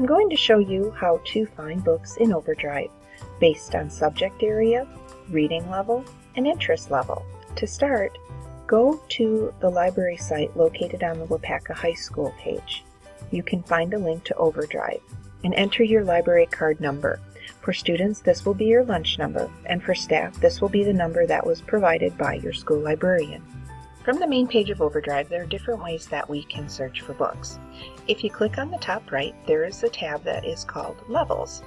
I'm going to show you how to find books in Overdrive based on subject area, reading level, and interest level. To start, go to the library site located on the Wapaka High School page. You can find a link to Overdrive and enter your library card number. For students, this will be your lunch number, and for staff, this will be the number that was provided by your school librarian. From the main page of Overdrive, there are different ways that we can search for books. If you click on the top right, there is a tab that is called Levels.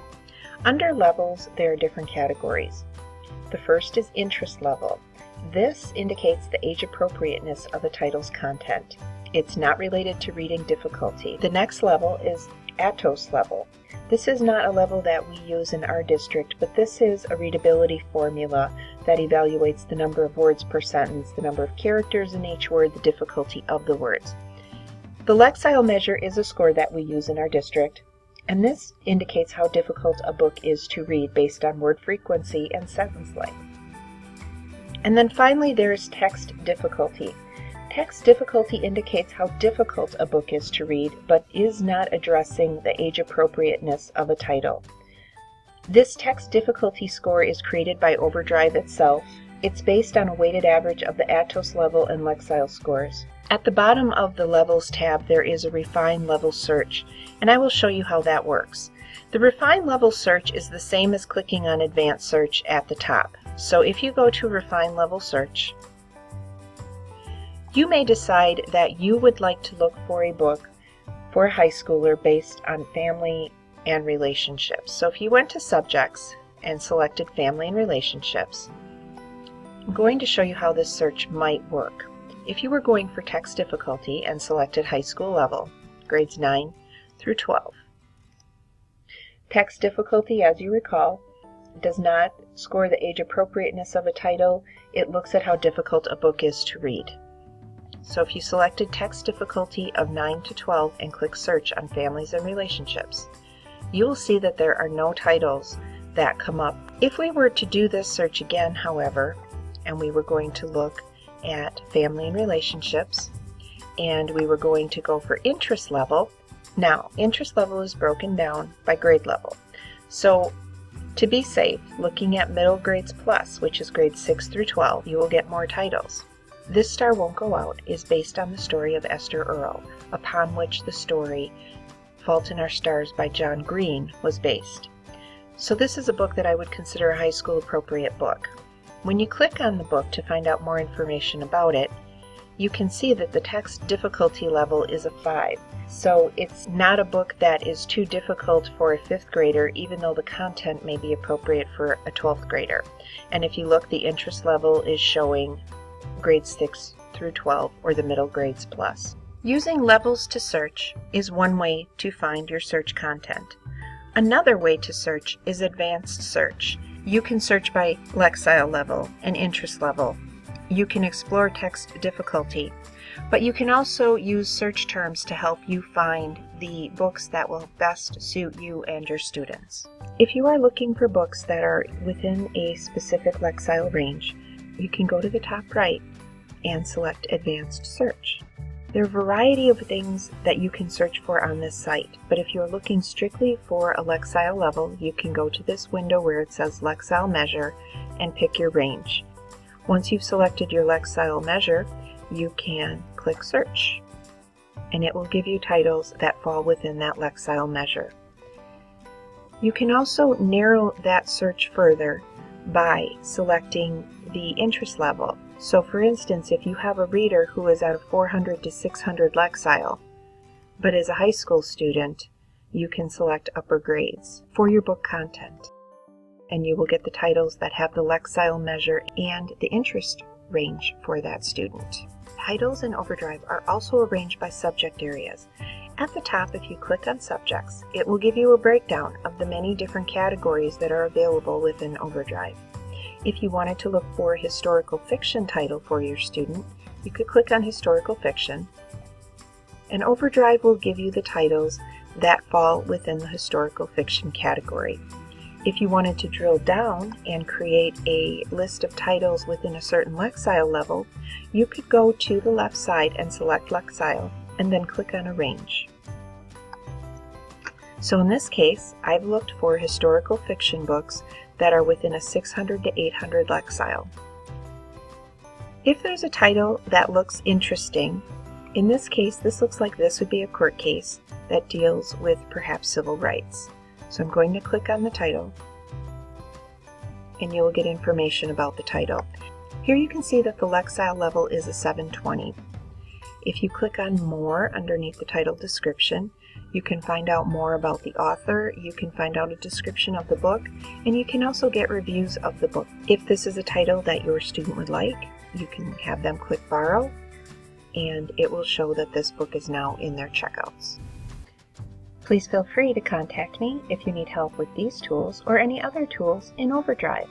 Under Levels, there are different categories. The first is Interest Level. This indicates the age appropriateness of a title's content. It's not related to reading difficulty. The next level is Atos Level. This is not a level that we use in our district, but this is a readability formula that evaluates the number of words per sentence, the number of characters in each word, the difficulty of the words. The Lexile measure is a score that we use in our district, and this indicates how difficult a book is to read based on word frequency and sentence length. And then finally, there is text difficulty. Text difficulty indicates how difficult a book is to read, but is not addressing the age appropriateness of a title. This text difficulty score is created by Overdrive itself. It's based on a weighted average of the Atos level and Lexile scores. At the bottom of the Levels tab, there is a Refine Level Search, and I will show you how that works. The Refine Level Search is the same as clicking on Advanced Search at the top. So if you go to Refine Level Search, you may decide that you would like to look for a book for a high schooler based on family and relationships. So if you went to Subjects and selected Family and Relationships, I'm going to show you how this search might work. If you were going for text difficulty and selected high school level, grades 9 through 12. Text difficulty, as you recall, does not score the age appropriateness of a title. It looks at how difficult a book is to read. So if you selected text difficulty of 9 to 12 and click search on families and relationships, you will see that there are no titles that come up. If we were to do this search again, however, and we were going to look at family and relationships, and we were going to go for interest level. Now, interest level is broken down by grade level. So to be safe, looking at middle grades plus, which is grades 6 through 12, you will get more titles. This Star Won't Go Out is based on the story of Esther Earl, upon which the story Fault in Our Stars by John Green was based. So this is a book that I would consider a high school appropriate book. When you click on the book to find out more information about it, you can see that the text difficulty level is a 5. So it's not a book that is too difficult for a 5th grader, even though the content may be appropriate for a 12th grader. And if you look, the interest level is showing grades 6 through 12, or the middle grades plus. Using levels to search is one way to find your search content. Another way to search is advanced search. You can search by Lexile level and interest level. You can explore text difficulty, but you can also use search terms to help you find the books that will best suit you and your students. If you are looking for books that are within a specific Lexile range, you can go to the top right and select Advanced Search. There are a variety of things that you can search for on this site, but if you're looking strictly for a Lexile level, you can go to this window where it says Lexile Measure and pick your range. Once you've selected your Lexile measure, you can click Search, and it will give you titles that fall within that Lexile measure. You can also narrow that search further by selecting the interest level. So for instance, if you have a reader who is at a 400 to 600 Lexile, but is a high school student, you can select upper grades for your book content, and you will get the titles that have the Lexile measure and the interest range for that student. Titles in Overdrive are also arranged by subject areas. At the top, if you click on Subjects, it will give you a breakdown of the many different categories that are available within Overdrive. If you wanted to look for a historical fiction title for your student, you could click on Historical Fiction, and Overdrive will give you the titles that fall within the historical fiction category. If you wanted to drill down and create a list of titles within a certain Lexile level, you could go to the left side and select Lexile, and then click on Arrange. So in this case, I've looked for historical fiction books that are within a 600 to 800 Lexile. If there's a title that looks interesting, in this case, this looks like this would be a court case that deals with perhaps civil rights. So I'm going to click on the title, and you will get information about the title. Here you can see that the Lexile level is a 720. If you click on More underneath the title description, you can find out more about the author, you can find out a description of the book, and you can also get reviews of the book. If this is a title that your student would like, you can have them click Borrow, and it will show that this book is now in their checkouts. Please feel free to contact me if you need help with these tools or any other tools in Overdrive.